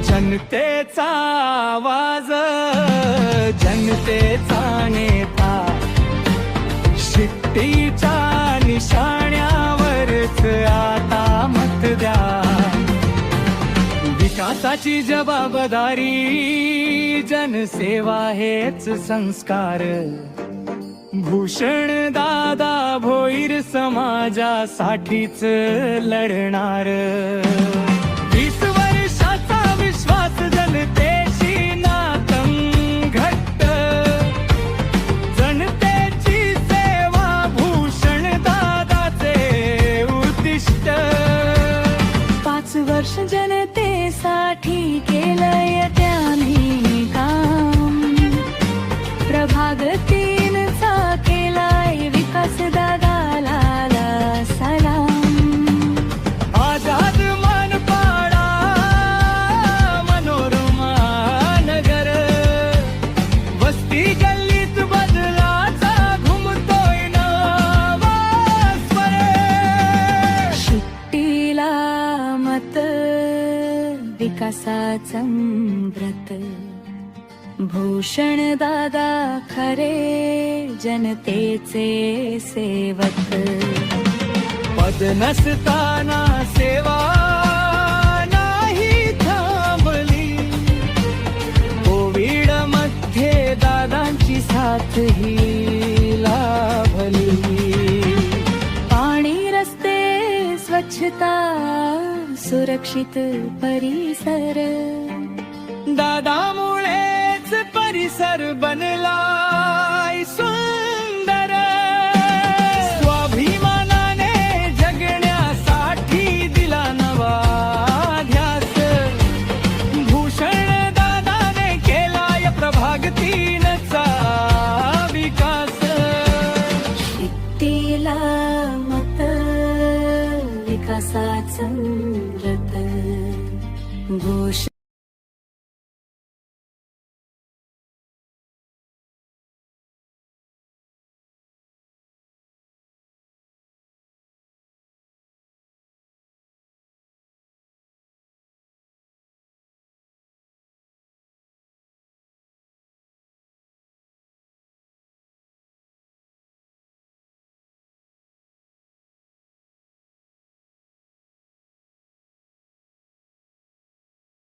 जनतेचा आवाज, जनतेचा नेता, शिट्टीच्या निशाण्यावरच आता मत द्या. विकासाची जबाबदारी, जनसेवा हेच संस्कार. भूषण दादा भोईर समाजासाठीच लढणार. 20 वर्षाचा विश्वास, जनतेशी नातं घट्ट, जनतेची सेवा भूषण दादाचे उद्दिष्ट. 5 वर्ष जनतेसाठी केलंय त्यांनी काम. प्रभाग 3 चा केलाय विकास, दादाला सलाम. आझाद मनपाडा, मनोरमा नगर, वस्ती गल्लीत बदलाचा घुमतोय नवा स्वर. शिट्टीला मत, विकासाचं व्रत. भूषण दादा खरे जनतेचे सेवक. पद नसताना सेवा नाही थांबली. कोविड मध्ये दादांची साथ ही लाभली. पाणी, रस्ते, स्वच्छता, सुरक्षित परिसर. दादामुळेच परिसर बनलाय सुंदर. स्वाभिमानाने जगण्यासाठी दिला नवा ध्यास. भूषण दादाने केलाय प्रभाग 3 चा विकास. शिट्टीला मत, विकासाचं व्रत. भूषण